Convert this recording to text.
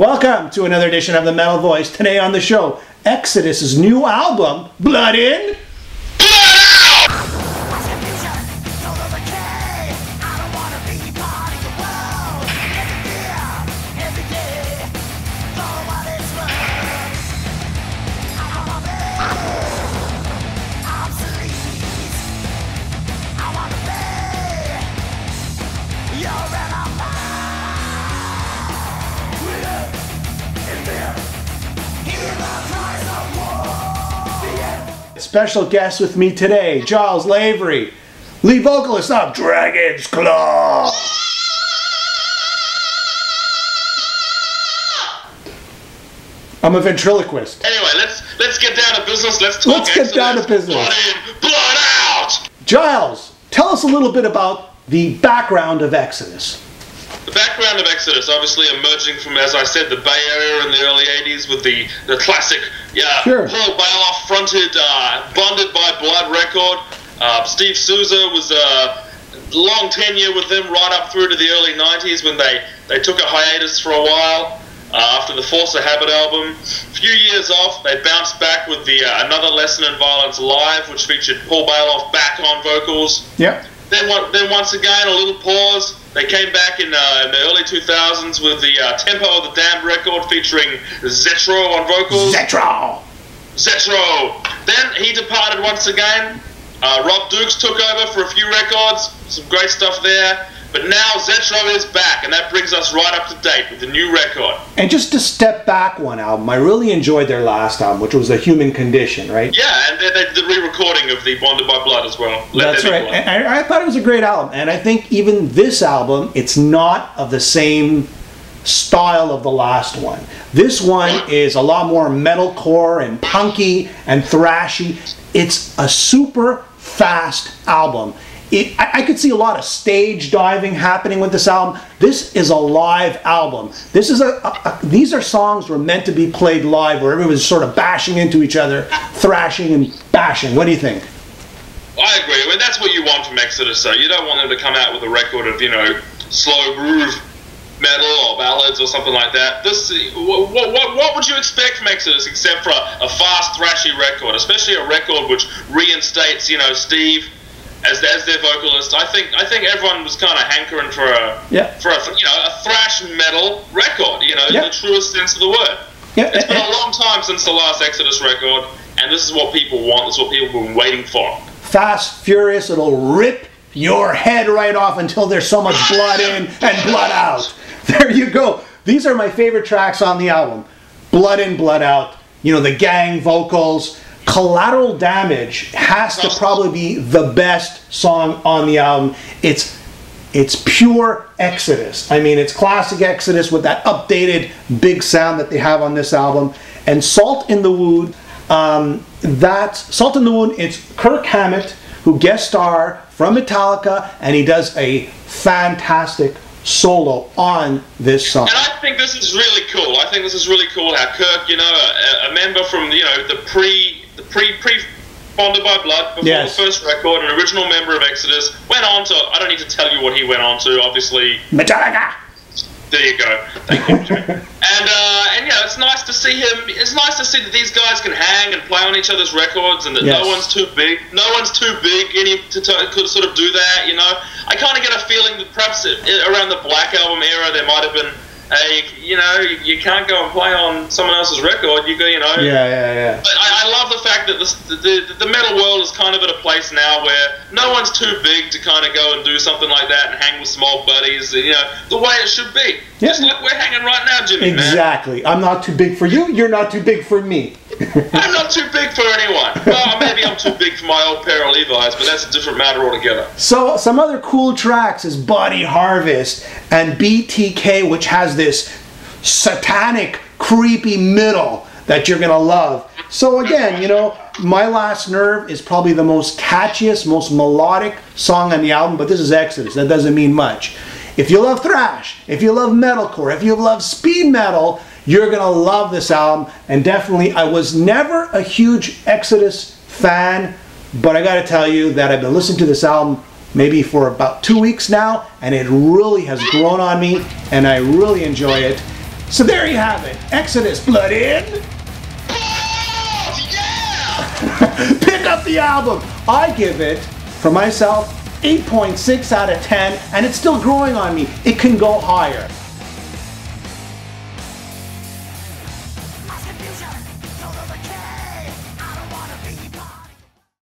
Welcome to another edition of the Metal Voice. Today on the show, Exodus's new album, Blood In, special guest with me today, Giles Lavery, lead vocalist of Dragon's Claw. I'm a ventriloquist. Anyway, let's get down to business. Let's talk. Let's get down to business. Blood in, blood out. Giles, tell us a little bit about the background of Exodus. The background of Exodus, obviously emerging from, as I said, the Bay Area in the early 80s with the classic, Sure. Paul Bailoff fronted Bonded by Blood record. Steve Souza was a long tenure with them right up through to the early 90s when they took a hiatus for a while after the Force of Habit album. A few years off, they bounced back with the Another Lesson in Violence Live, which featured Paul Bailoff back on vocals. Yep. Then once again, a little pause. They came back in the early 2000s with the Tempo of the Damned record featuring Zetro on vocals. Zetro! Then he departed once again. Rob Dukes took over for a few records. Some great stuff there. But now Zetro is back, and that brings us right up to date with the new record. And just to step back one album, I really enjoyed their last album, which was The Human Condition, right? Yeah, and they did the re-recording of the Bonded by Blood as well. That's right. And I thought it was a great album. And I think even this album, it's not of the same style of the last one. This one is a lot more metalcore and punky and thrashy. It's a super fast album. I could see a lot of stage diving happening with this album. This is a live album. This is these are songs were meant to be played live, where everyone's sort of bashing into each other, thrashing and bashing. What do you think? I agree. I mean, that's what you want from Exodus. So you don't want them to come out with a record of, slow groove metal or ballads or something like that. What would you expect from Exodus except for a fast, thrashy record, especially a record which reinstates, Steve as their vocalist? I think everyone was kind of hankering for a thrash metal record, in the truest sense of the word. It's been a long time since the last Exodus record, and this is what people want. This is what people have been waiting for. Fast, furious, it'll rip your head right off until there's so much blood in and blood out. There you go. These are my favorite tracks on the album. Blood In, Blood Out. The gang vocals. Collateral Damage has to probably be the best song on the album. It's pure Exodus. I mean, it's classic Exodus with that updated big sound that they have on this album. And Salt in the Wound, Salt in the Wound, it's Kirk Hammett, who guest star from Metallica, and he does a fantastic solo on this song. And I think this is really cool. I think this is really cool how Kirk, a member from, the pre Bonded by Blood, before the first record, an original member of Exodus, went on to, I don't need to tell you what he went on to, obviously. Metallica! There you go. Thank you, Jimmy. And it's nice to see him. It's nice to see that these guys can hang and play on each other's records, and that no one's too big. No one's too big to sort of do that. I kind of get a feeling that perhaps around the Black Album era, there might have been you can't go and play on someone else's record. You go, Yeah. But I love the fact that the metal world is kind of at a place now where no one's too big to kind of go and do something like that and hang with some old buddies. The way it should be. Yeah. Just like we're hanging right now, Jimmy. Exactly. Man. I'm not too big for you. You're not too big for me. I'm not too big for anyone. Well, maybe I'm too big for my old pair of Levi's, but that's a different matter altogether. So some other cool tracks is Body Harvest and BTK, which has this satanic, creepy middle that you're going to love. So again, My Last Nerve is probably the most catchiest, most melodic song on the album, but this is Exodus. That doesn't mean much. If you love thrash, if you love metalcore, if you love speed metal, you're going to love this album. And definitely, I was never a huge Exodus fan, but I got to tell you that I've been listening to this album maybe for about 2 weeks now, and it really has grown on me, and I really enjoy it. So there you have it. Exodus, Blood In. Yeah! Pick up the album. I give it, for myself, 8.6 out of 10, and it's still growing on me. It can go higher. Confusion, total the